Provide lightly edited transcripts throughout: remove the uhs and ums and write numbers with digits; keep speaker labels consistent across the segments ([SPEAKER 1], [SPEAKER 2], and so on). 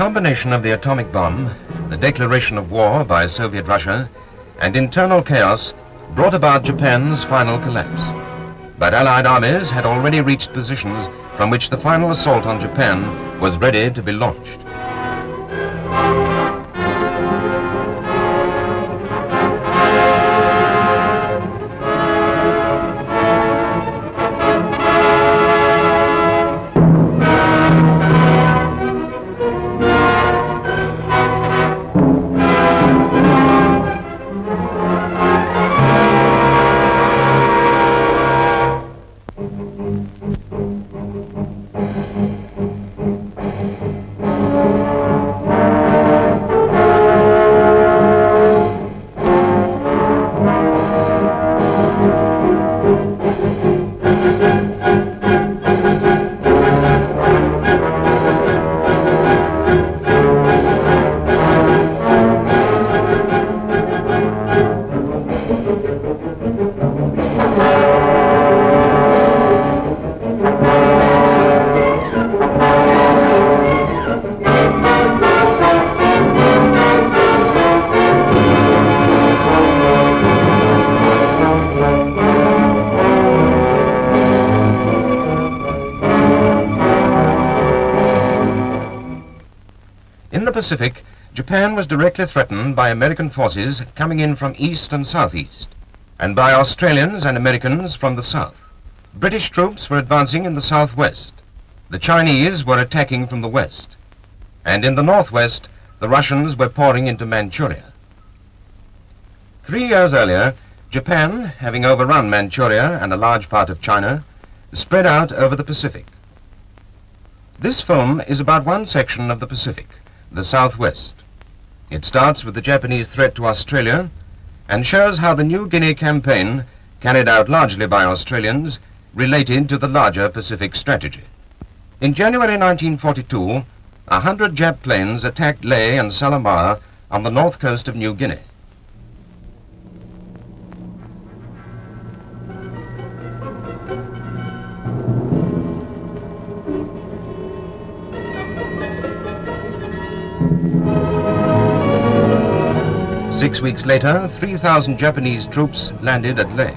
[SPEAKER 1] combination of the atomic bomb, the declaration of war by Soviet Russia, and internal chaos brought about Japan's final collapse. But Allied armies had already reached positions from which the final assault on Japan was ready to be launched. In the Pacific, Japan was directly threatened by American forces coming in from east and southeast, and by Australians and Americans from the south. British troops were advancing in the southwest. The Chinese were attacking from the west. And in the northwest, the Russians were pouring into Manchuria. 3 years earlier, Japan, having overrun Manchuria and a large part of China, spread out over the Pacific. This film is about one section of the Pacific, the southwest. It starts with the Japanese threat to Australia and shows how the New Guinea campaign, carried out largely by Australians, related to the larger Pacific strategy. In January 1942, 100 Jap planes attacked Lae and Salamaua on the north coast of New Guinea. Six weeks later, 3,000 Japanese troops landed at Lae.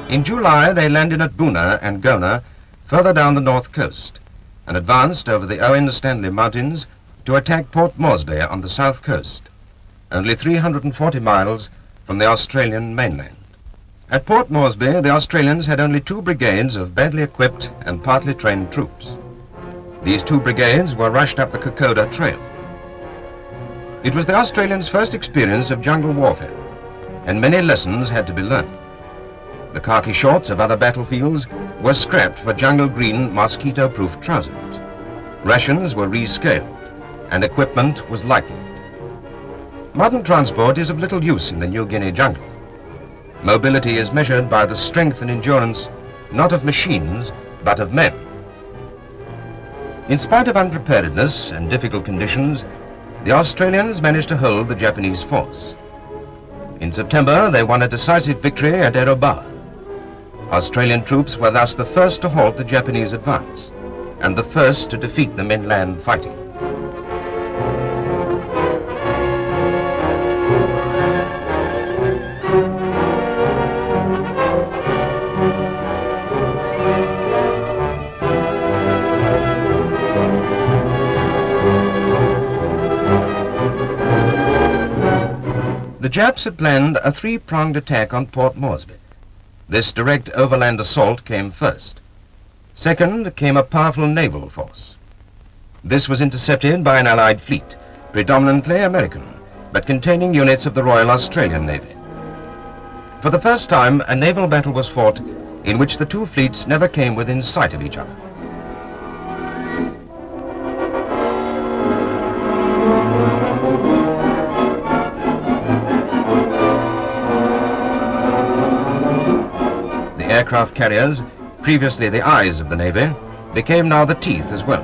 [SPEAKER 1] In July, they landed at Buna and Gona, further down the north coast, and advanced over the Owen Stanley Mountains to attack Port Moresby on the south coast, only 340 miles from the Australian mainland. At Port Moresby, the Australians had only 2 brigades of badly equipped and partly trained troops. These 2 brigades were rushed up the Kokoda Trail. It was the Australians' first experience of jungle warfare, and many lessons had to be learned. The khaki shorts of other battlefields were scrapped for jungle green mosquito-proof trousers. Rations were rescaled, and equipment was lightened. Modern transport is of little use in the New Guinea jungle. Mobility is measured by the strength and endurance, not of machines, but of men. In spite of unpreparedness and difficult conditions, the Australians managed to hold the Japanese force. In September, they won a decisive victory at Erobawa. Australian troops were thus the first to halt the Japanese advance, and the first to defeat them in land fighting. The Japs had planned a 3-pronged attack on Port Moresby. This direct overland assault came first. Second came a powerful naval force. This was intercepted by an Allied fleet, predominantly American, but containing units of the Royal Australian Navy. For the first time, a naval battle was fought in which the 2 fleets never came within sight of each other. Aircraft carriers, previously the eyes of the Navy, became now the teeth as well.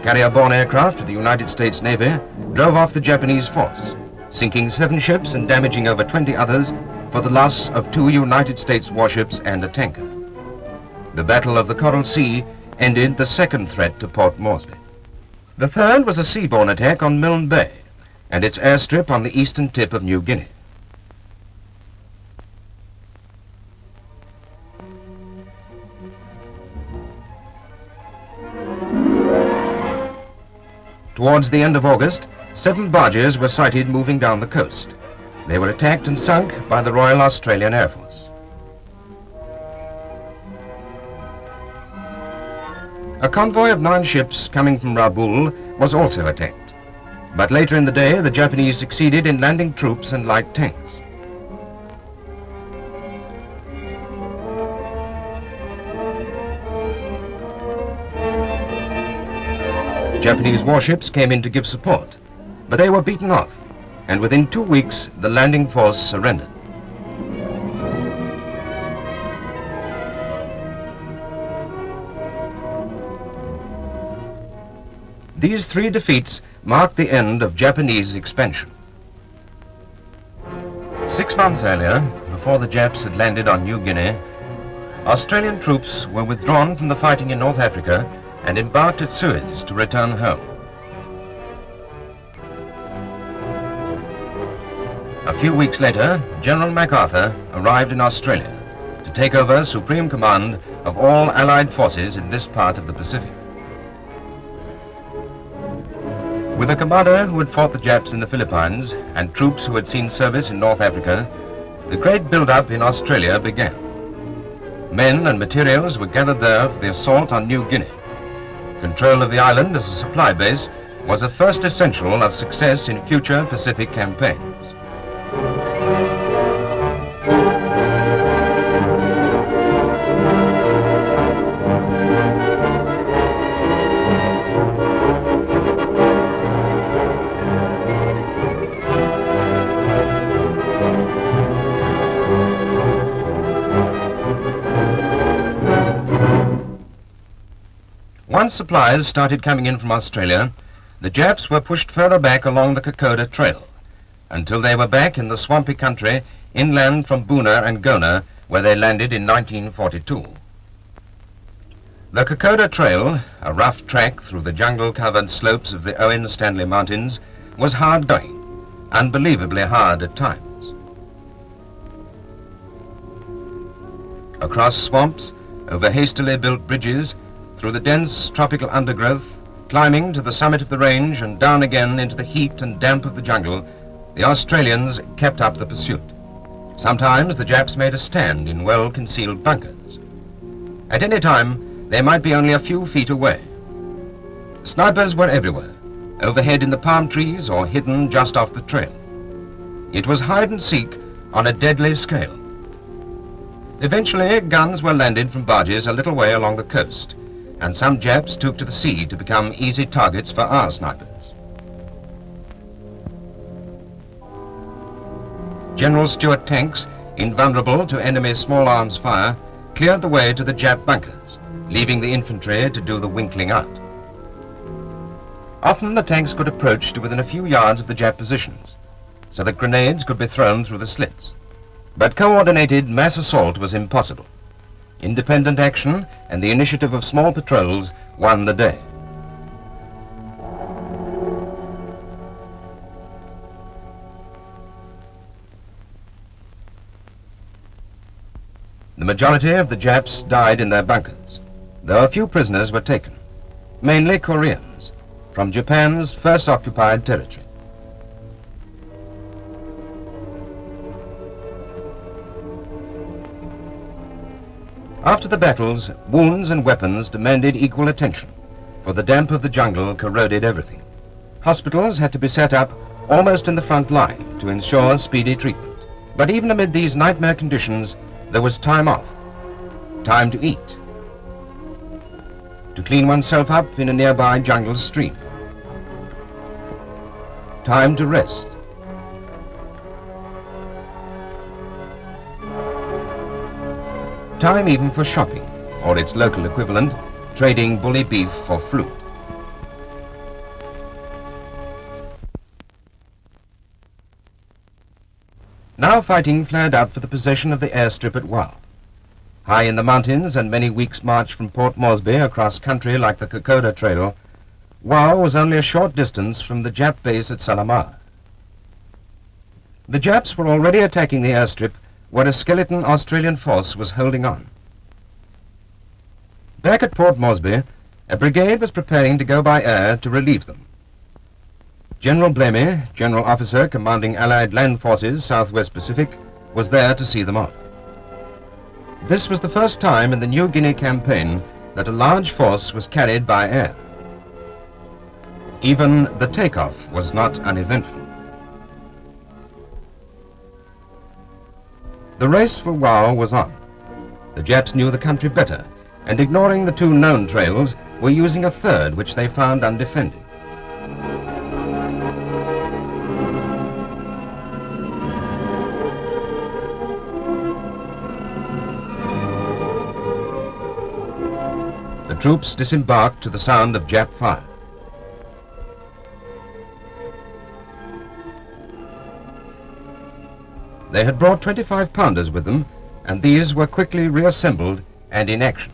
[SPEAKER 1] Carrier-borne aircraft of the United States Navy drove off the Japanese force, sinking 7 ships and damaging over 20 others for the loss of 2 United States warships and a tanker. The Battle of the Coral Sea ended the second threat to Port Moresby. The third was a seaborne attack on Milne Bay and its airstrip on the eastern tip of New Guinea. Towards the end of August, 7 barges were sighted moving down the coast. They were attacked and sunk by the Royal Australian Air Force. A convoy of 9 ships coming from Rabaul was also attacked, but later in the day the Japanese succeeded in landing troops and light tanks. Japanese warships came in to give support, but they were beaten off, and within 2 weeks the landing force surrendered. These 3 defeats marked the end of Japanese expansion. 6 months earlier, before the Japs had landed on New Guinea, Australian troops were withdrawn from the fighting in North Africa and embarked at Suez to return home. A few weeks later, General MacArthur arrived in Australia to take over supreme command of all Allied forces in this part of the Pacific. With a commander who had fought the Japs in the Philippines and troops who had seen service in North Africa, the great build-up in Australia began. Men and materials were gathered there for the assault on New Guinea. Control of the island as a supply base was a first essential of success in future Pacific campaigns. Once supplies started coming in from Australia, the Japs were pushed further back along the Kokoda Trail, until they were back in the swampy country inland from Boona and Gona, where they landed in 1942. The Kokoda Trail, a rough track through the jungle-covered slopes of the Owen Stanley Mountains, was hard going, unbelievably hard at times. Across swamps, over hastily built bridges, through the dense tropical undergrowth, climbing to the summit of the range and down again into the heat and damp of the jungle, the Australians kept up the pursuit. Sometimes the Japs made a stand in well-concealed bunkers. At any time, they might be only a few feet away. Snipers were everywhere, overhead in the palm trees or hidden just off the trail. It was hide and seek on a deadly scale. Eventually, guns were landed from barges a little way along the coast, and some Japs took to the sea to become easy targets for our snipers. General Stuart tanks, invulnerable to enemy small arms fire, cleared the way to the Jap bunkers, leaving the infantry to do the winkling out. Often the tanks could approach to within a few yards of the Jap positions, so that grenades could be thrown through the slits. But coordinated mass assault was impossible. Independent action and the initiative of small patrols won the day. The majority of the Japs died in their bunkers, though a few prisoners were taken, mainly Koreans, from Japan's first occupied territory. After the battles, wounds and weapons demanded equal attention, for the damp of the jungle corroded everything. Hospitals had to be set up almost in the front line to ensure speedy treatment. But even amid these nightmare conditions, there was time off, time to eat, to clean oneself up in a nearby jungle stream, time to rest. Time even for shopping, or its local equivalent, trading bully beef for fruit. Now fighting flared up for the possession of the airstrip at Wau. High in the mountains and many weeks' march from Port Moresby across country like the Kokoda Trail, Wau was only a short distance from the Jap base at Salamaua. The Japs were already attacking the airstrip where a skeleton Australian force was holding on. Back at Port Moresby, a brigade was preparing to go by air to relieve them. General Blamey, General Officer commanding Allied Land Forces Southwest Pacific, was there to see them off. This was the first time in the New Guinea campaign that a large force was carried by air. Even the takeoff was not uneventful. The race for Wau was on. The Japs knew the country better, and ignoring the two known trails, were using a third which they found undefended. The troops disembarked to the sound of Jap fire. They had brought 25-pounders with them, and these were quickly reassembled and in action.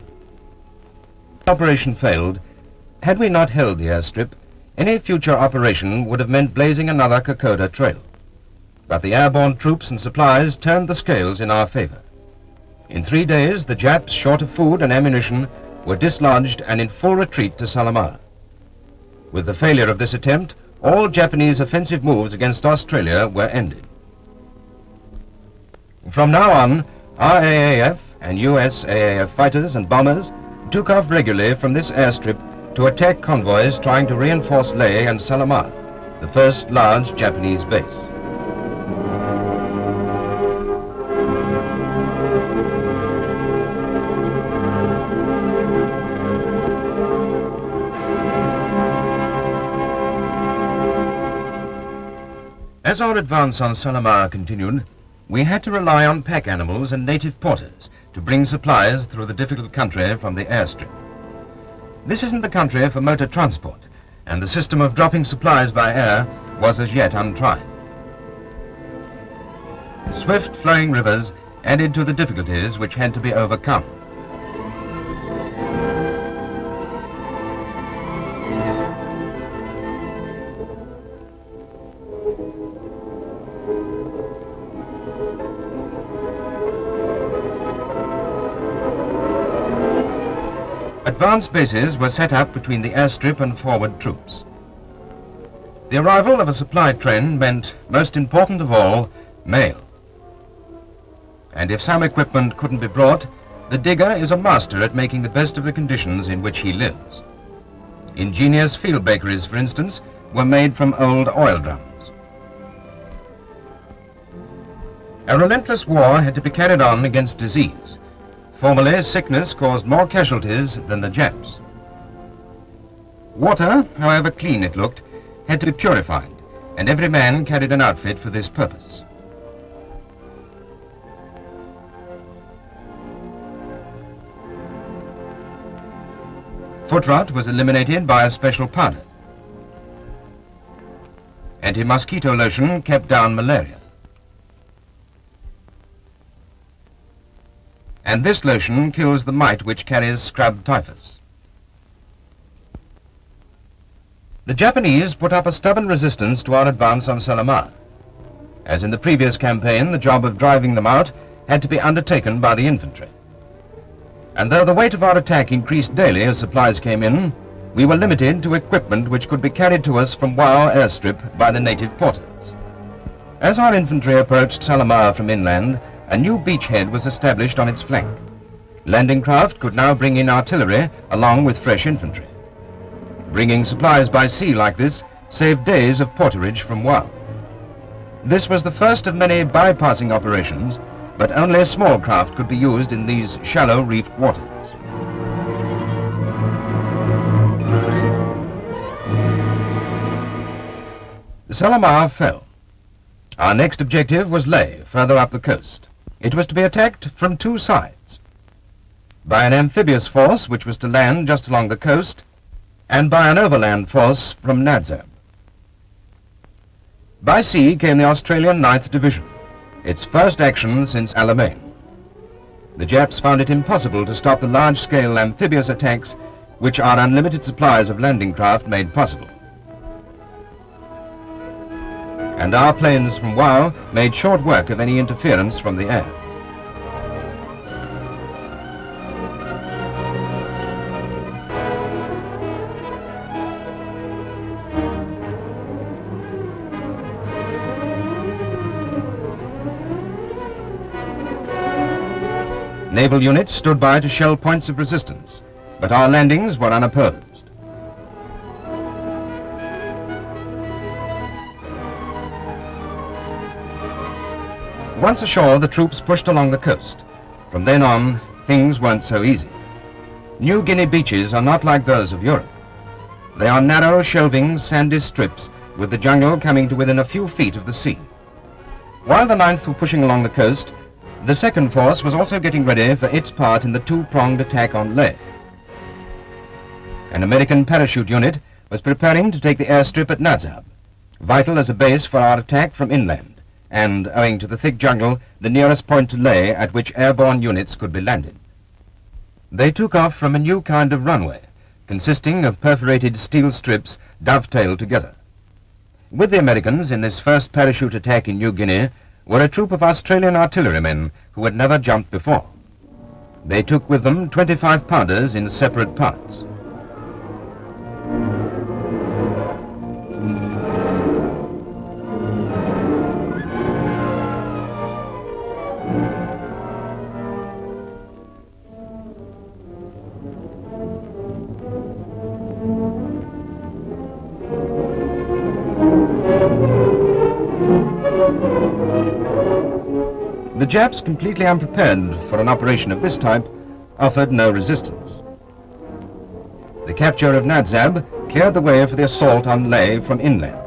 [SPEAKER 1] The operation failed. Had we not held the airstrip, any future operation would have meant blazing another Kokoda Trail. But the airborne troops and supplies turned the scales in our favor. In 3 days, the Japs, short of food and ammunition, were dislodged and in full retreat to Salamaua. With the failure of this attempt, all Japanese offensive moves against Australia were ended. From now on, our AAF and US AAF fighters and bombers took off regularly from this airstrip to attack convoys trying to reinforce Lae and Salamaua, the first large Japanese base. As our advance on Salamaua continued, we had to rely on pack animals and native porters to bring supplies through the difficult country from the airstrip. This isn't the country for motor transport, and the system of dropping supplies by air was as yet untried. The swift flowing rivers added to the difficulties which had to be overcome. Advance bases were set up between the airstrip and forward troops. The arrival of a supply train meant, most important of all, mail. And if some equipment couldn't be brought, the digger is a master at making the best of the conditions in which he lives. Ingenious field bakeries, for instance, were made from old oil drums. A relentless war had to be carried on against disease. Formerly, sickness caused more casualties than the Japs. Water, however clean it looked, had to be purified, and every man carried an outfit for this purpose. Foot rot was eliminated by a special powder. Anti-mosquito lotion kept down malaria. And this lotion kills the mite which carries scrub typhus. The Japanese put up a stubborn resistance to our advance on Salamaua. As in the previous campaign, the job of driving them out had to be undertaken by the infantry. And though the weight of our attack increased daily as supplies came in, we were limited to equipment which could be carried to us from Wau airstrip by the native porters. As our infantry approached Salamaua from inland, a new beachhead was established on its flank. Landing craft could now bring in artillery along with fresh infantry. Bringing supplies by sea like this saved days of porterage from Wau. This was the first of many bypassing operations, but only small craft could be used in these shallow reefed waters. Salamaua fell. Our next objective was Lae, further up the coast. It was to be attacked from two sides, by an amphibious force which was to land just along the coast, and by an overland force from Nadzab. By sea came the Australian 9th Division, its first action since Alamein. The Japs found it impossible to stop the large-scale amphibious attacks which our unlimited supplies of landing craft made possible. And our planes from Wau made short work of any interference from the air. Naval units stood by to shell points of resistance, but our landings were unopposed. Once ashore, the troops pushed along the coast. From then on, things weren't so easy. New Guinea beaches are not like those of Europe. They are narrow, shelving, sandy strips with the jungle coming to within a few feet of the sea. While the 9th were pushing along the coast, the 2nd Force was also getting ready for its part in the two-pronged attack on Leh. An American parachute unit was preparing to take the airstrip at Nadzab, vital as a base for our attack from inland, and, owing to the thick jungle, the nearest point to Leh at which airborne units could be landed. They took off from a new kind of runway, consisting of perforated steel strips dovetailed together. With the Americans in this first parachute attack in New Guinea were a troop of Australian artillerymen who had never jumped before. They took with them 25-pounders in separate parts. The Japs, completely unprepared for an operation of this type, offered no resistance. The capture of Nadzab cleared the way for the assault on Leh from inland.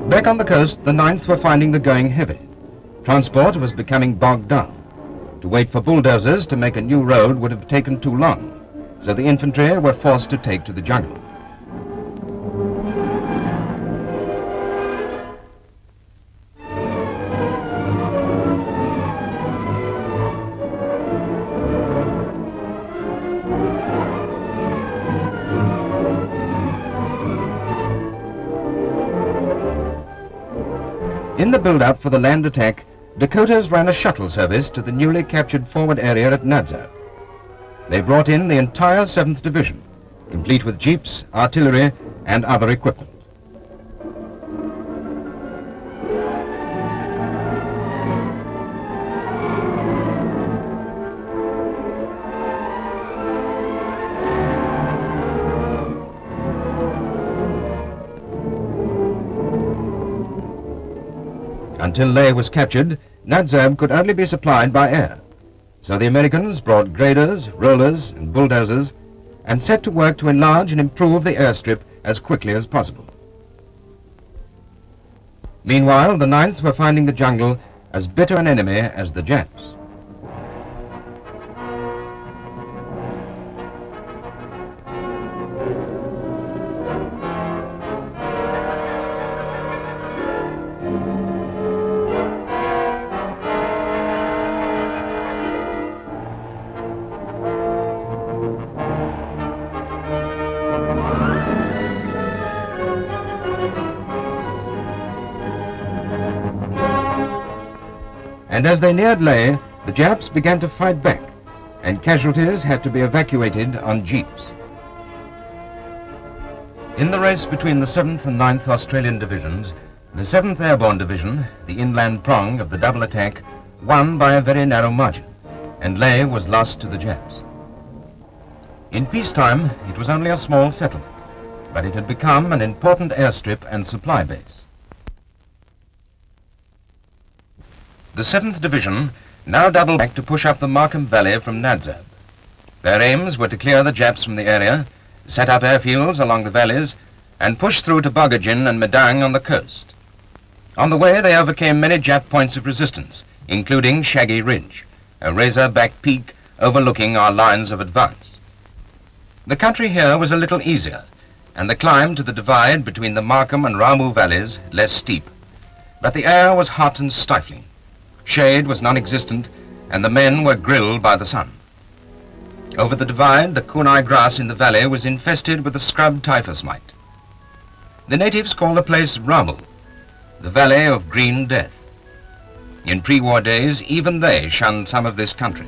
[SPEAKER 1] Back on the coast, the 9th were finding the going heavy. Transport was becoming bogged down. To wait for bulldozers to make a new road would have taken too long, so the infantry were forced to take to the jungle. In the build-up for the land attack, Dakotas ran a shuttle service to the newly captured forward area at Nadzab. They brought in the entire 7th Division, complete with jeeps, artillery, and other equipment. Until Leh was captured, Nadzab could only be supplied by air. So the Americans brought graders, rollers, and bulldozers and set to work to enlarge and improve the airstrip as quickly as possible. Meanwhile, the 9th were finding the jungle as bitter an enemy as the Japs. And as they neared Leh, the Japs began to fight back, and casualties had to be evacuated on jeeps. In the race between the 7th and 9th Australian Divisions, the 7th Airborne Division, the inland prong of the double attack, won by a very narrow margin, and Leh was lost to the Japs. In peacetime, it was only a small settlement, but it had become an important airstrip and supply base. The 7th Division now doubled back to push up the Markham Valley from Nadzab. Their aims were to clear the Japs from the area, set up airfields along the valleys, and push through to Bogajin and Medang on the coast. On the way, they overcame many Jap points of resistance, including Shaggy Ridge, a razor-back peak overlooking our lines of advance. The country here was a little easier, and the climb to the divide between the Markham and Ramu valleys less steep. But the air was hot and stifling. Shade was non-existent, and the men were grilled by the sun. Over the divide, the kunai grass in the valley was infested with the scrub typhus mite. The natives called the place Ramu, the Valley of Green Death. In pre-war days, even they shunned some of this country.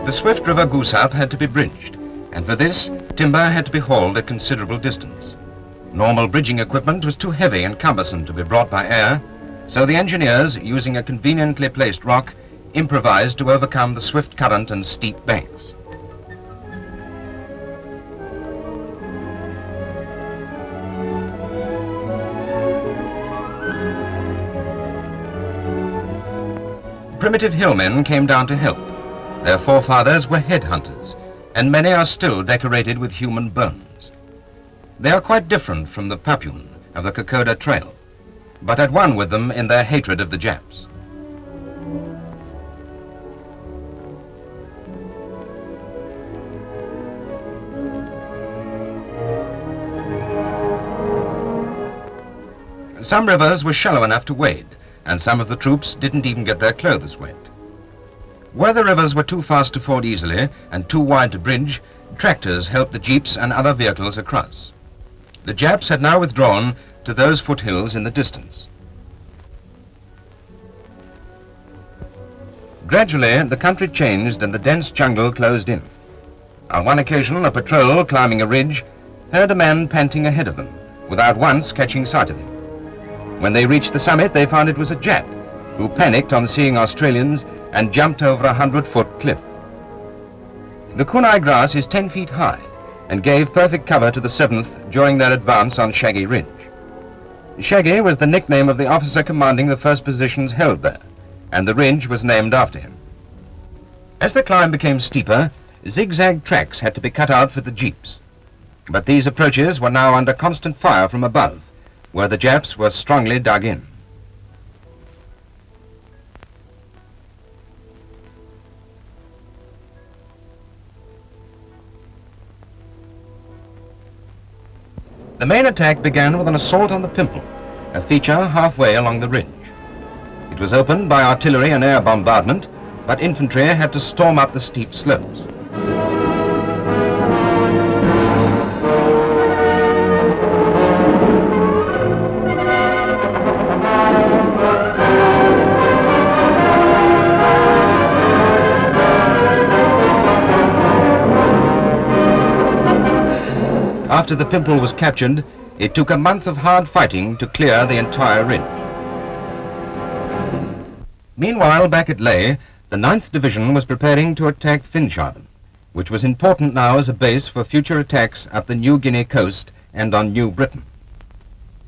[SPEAKER 1] The swift river Goosehap had to be bridged, and for this, timber had to be hauled a considerable distance. Normal bridging equipment was too heavy and cumbersome to be brought by air, so the engineers, using a conveniently placed rock, improvised to overcome the swift current and steep banks. Primitive hillmen came down to help. Their forefathers were headhunters, and many are still decorated with human bones. They are quite different from the Papun of the Kokoda Trail, but at one with them in their hatred of the Japs. Some rivers were shallow enough to wade, and some of the troops didn't even get their clothes wet. Where the rivers were too fast to ford easily and too wide to bridge, tractors helped the jeeps and other vehicles across. The Japs had now withdrawn to those foothills in the distance. Gradually, the country changed and the dense jungle closed in. On one occasion, a patrol climbing a ridge heard a man panting ahead of them, without once catching sight of him. When they reached the summit, they found it was a Jap, who panicked on seeing Australians and jumped over a 100-foot cliff. The kunai grass is 10 feet high and gave perfect cover to the 7th during their advance on Shaggy Ridge. Shaggy was the nickname of the officer commanding the first positions held there, and the ridge was named after him. As the climb became steeper, zigzag tracks had to be cut out for the jeeps. But these approaches were now under constant fire from above, where the Japs were strongly dug in. The main attack began with an assault on the Pimple, a feature halfway along the ridge. It was opened by artillery and air bombardment, but infantry had to storm up the steep slopes. After the Pimple was captured, it took a month of hard fighting to clear the entire ridge. Meanwhile, back at Leh, the 9th Division was preparing to attack Finschhaven, which was important now as a base for future attacks up the New Guinea coast and on New Britain.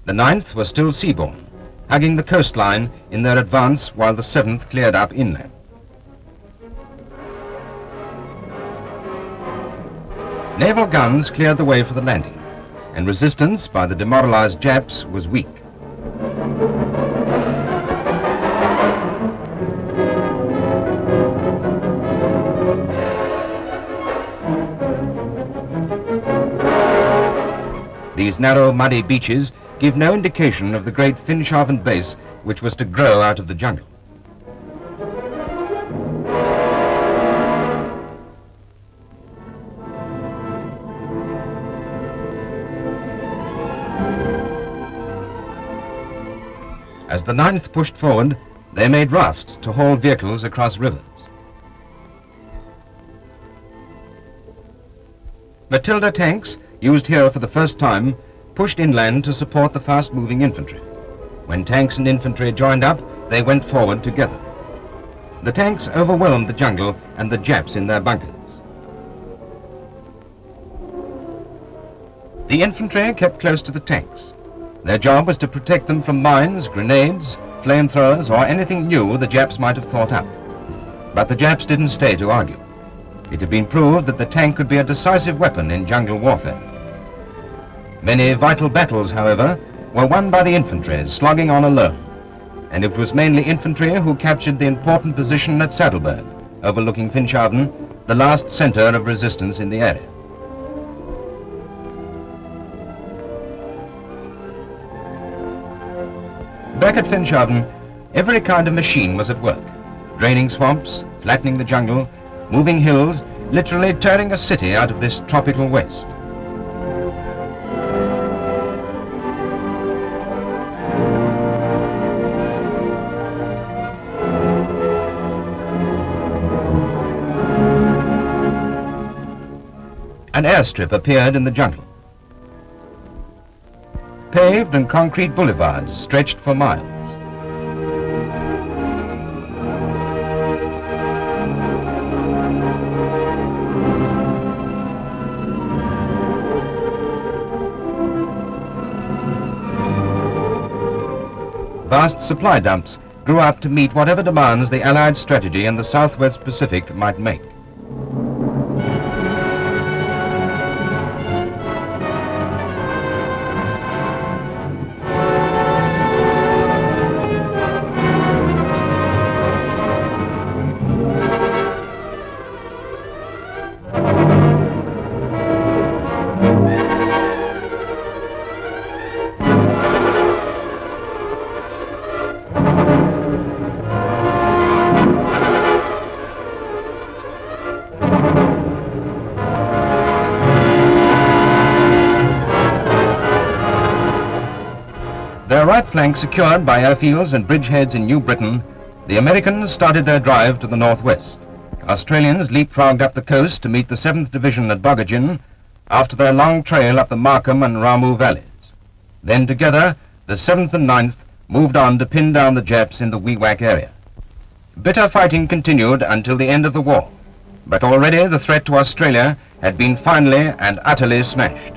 [SPEAKER 1] The 9th was still seaborne, hugging the coastline in their advance while the 7th cleared up inland. Naval guns cleared the way for the landing, and resistance by the demoralized Japs was weak. These narrow, muddy beaches give no indication of the great Finschhaven base which was to grow out of the jungle. As the 9th pushed forward, they made rafts to haul vehicles across rivers. Matilda tanks, used here for the first time, pushed inland to support the fast-moving infantry. When tanks and infantry joined up, they went forward together. The tanks overwhelmed the jungle and the Japs in their bunkers. The infantry kept close to the tanks. Their job was to protect them from mines, grenades, flamethrowers, or anything new the Japs might have thought up. But the Japs didn't stay to argue. It had been proved that the tank could be a decisive weapon in jungle warfare. Many vital battles, however, were won by the infantry, slogging on alone, and it was mainly infantry who captured the important position at Saddleberg, overlooking Finschhaven, the last center of resistance in the area. back at Finschhaven, every kind of machine was at work, draining swamps, flattening the jungle, moving hills, literally turning a city out of this tropical waste. An airstrip appeared in the jungle. Paved and concrete boulevards stretched for miles. Vast supply dumps grew up to meet whatever demands the Allied strategy in the Southwest Pacific might make. Their right flank secured by airfields and bridgeheads in New Britain, the Americans started their drive to the northwest. Australians leapfrogged up the coast to meet the 7th Division at Bogagin after their long trail up the Markham and Ramu valleys. Then together, the 7th and 9th moved on to pin down the Japs in the Wewak area. Bitter fighting continued until the end of the war, but already the threat to Australia had been finally and utterly smashed.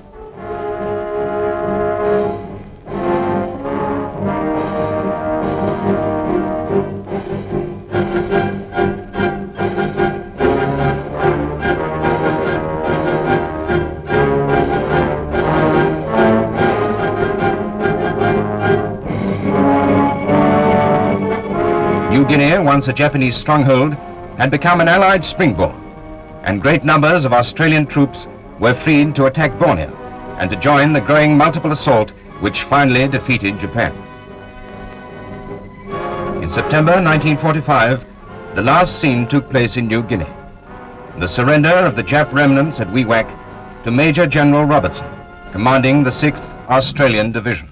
[SPEAKER 1] New Guinea, once a Japanese stronghold, had become an Allied springboard, and great numbers of Australian troops were freed to attack Borneo and to join the growing multiple assault which finally defeated Japan. In September 1945, the last scene took place in New Guinea, the surrender of the Jap remnants at Wewak to Major General Robertson, commanding the 6th Australian Division.